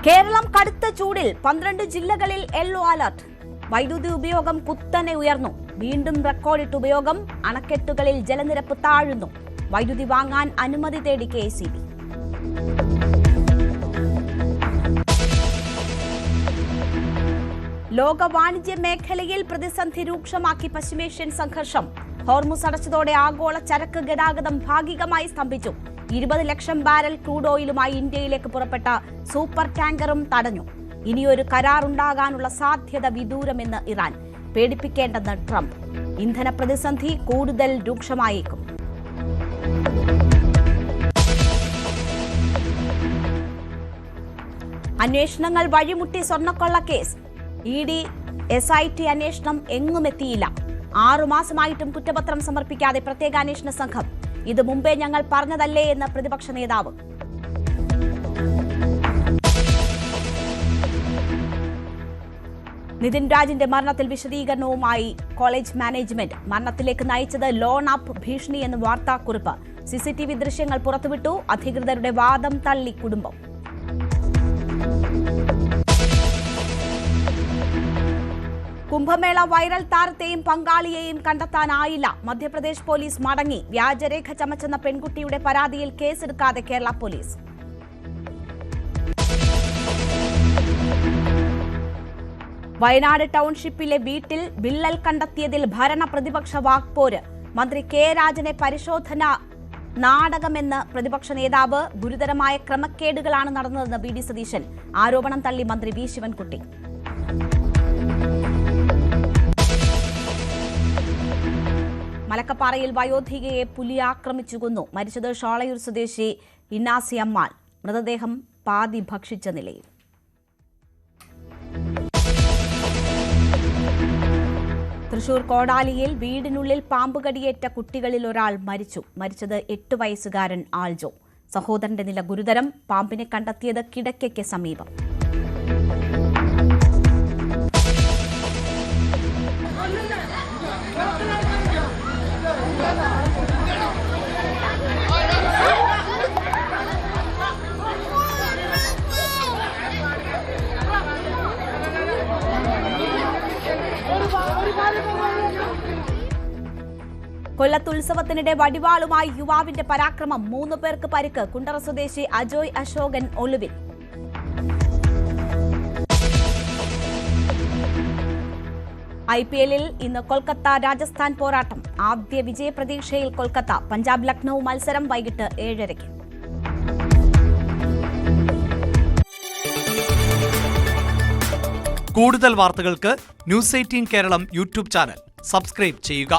കേരളം കടുത്ത ചൂടിൽ 12 ജില്ലകളിൽ യെല്ലോ അലർട്ട്. വൈദ്യുതി ഉപയോഗം കുത്തനെ ഉയർന്നു. വീണ്ടും റെക്കോർഡിട്ട് ഉപയോഗം. അണക്കെട്ടുകളിൽ ജലനിരപ്പ് താഴുന്നു. വൈദ്യുതി വാങ്ങാൻ അനുമതി തേടി KECB. ലോക വാണിജ്യ മേഖലയിൽ പ്രതിസന്ധി രൂക്ഷമാക്കി പശ്ചിമേഷ്യൻ സംഘർഷം. ഹോർമുസ് അടച്ചതോടെ ആഗോള ചരക്ക് ഗതാഗതം ഭാഗികമായി സ്തംഭിച്ചു. 20 ലക്ഷം ബാരൽ ക്രൂഡ് ഓയിലുമായി ഇന്ത്യയിലേക്ക് പുറപ്പെട്ട സൂപ്പർ ടാങ്കറും തടഞ്ഞു. ഇനിയൊരു കരാറുണ്ടാകാനുള്ള സാധ്യത വിദൂരമെന്ന് ഇറാൻ. പേടിപ്പിക്കേണ്ടെന്ന് ട്രംപ്. ഇന്ധന പ്രതിസന്ധി കൂടുതൽ രൂക്ഷമായേക്കും. അന്വേഷണങ്ങൾ വഴിമുട്ടി സ്വർണ്ണക്കൊള്ള കേസ്. ED SIT അന്വേഷണം എങ്ങുമെത്തിയില്ല. 6 മാസമായിട്ടും കുറ്റപത്രം സമർപ്പിക്കാതെ പ്രത്യേക അന്വേഷണ സംഘം. ഇത് മുമ്പേ ഞങ്ങൾ പറഞ്ഞതല്ലേ എന്ന് പ്രതിപക്ഷ നേതാവ്. നിതിൻ രാജിന്റെ മരണത്തിൽ വിശദീകരണവുമായി കോളേജ് മാനേജ്മെന്റ്. മരണത്തിലേക്ക് നയിച്ചത് ലോൺ അപ്പ് ഭീഷണി എന്ന് വാർത്താക്കുറിപ്പ്. CCTV ദൃശ്യങ്ങൾ പുറത്തുവിട്ടു. അധികൃതരുടെ വാദം തള്ളി കുടുംബം. കുംഭമേള വൈറൽ താരത്തെയും പങ്കാളിയെയും കണ്ടെത്താനായില്ല. മധ്യപ്രദേശ് പോലീസ് മടങ്ങി. വ്യാജരേഖ ചമച്ചെന്ന പെൺകുട്ടിയുടെ പരാതിയിൽ കേസെടുക്കാതെ കേരള പോലീസ്. വയനാട് ടൗൺഷിപ്പിലെ വീട്ടിൽ വിള്ളൽ കണ്ടെത്തിയതിൽ ഭരണ പ്രതിപക്ഷ വാക്പോര്. മന്ത്രി K രാജനെ പരിശോധന നാടകമെന്ന് പ്രതിപക്ഷ നേതാവ്. ഗുരുതരമായ ക്രമക്കേടുകളാണ് നടന്നതെന്ന് VD സതീശൻ. ആരോപണം തള്ളി മന്ത്രി V ശിവൻകുട്ടി. മലക്കപ്പാറയിൽ വയോധികയെ പുലി ആക്രമിച്ചു കൊന്നു. മരിച്ചത് ഷോളയൂർ സ്വദേശി ഇന്നാസി അമ്മാൾ. മൃതദേഹം പാതി ഭക്ഷിച്ച നിലയിൽ. തൃശൂർ കോടാലിയിൽ വീടിനുള്ളിൽ പാമ്പുകടിയേറ്റ കുട്ടികളിൽ ഒരാൾ മരിച്ചു. മരിച്ചത് 8 വയസ്സുകാരൻ ആൾജോ. സഹോദരന്റെ നില ഗുരുതരം. പാമ്പിനെ കണ്ടെത്തിയത് കിടക്കയ്ക്ക് സമീപം. കൊല്ലത്ത് ഉത്സവത്തിനിടെ വടിവാളുമായി യുവാവിന്റെ പരാക്രമം. 3 പേർക്ക് പരിക്ക്. കുണ്ടറ സ്വദേശി അജോയ് അശോകൻ ഒളിവിൽ. IPL-ൽ ഇന്ന് കൊൽക്കത്ത രാജസ്ഥാൻ പോരാട്ടം. ആദ്യ വിജയപ്രതീക്ഷയിൽ കൊൽക്കത്ത. പഞ്ചാബ് ലക്നൌ മത്സരം വൈകിട്ട് 7:30. കൂടുതൽ വാർത്തകൾക്ക് News 18 Keralam YouTube channel subscribe ചെയ്യുക.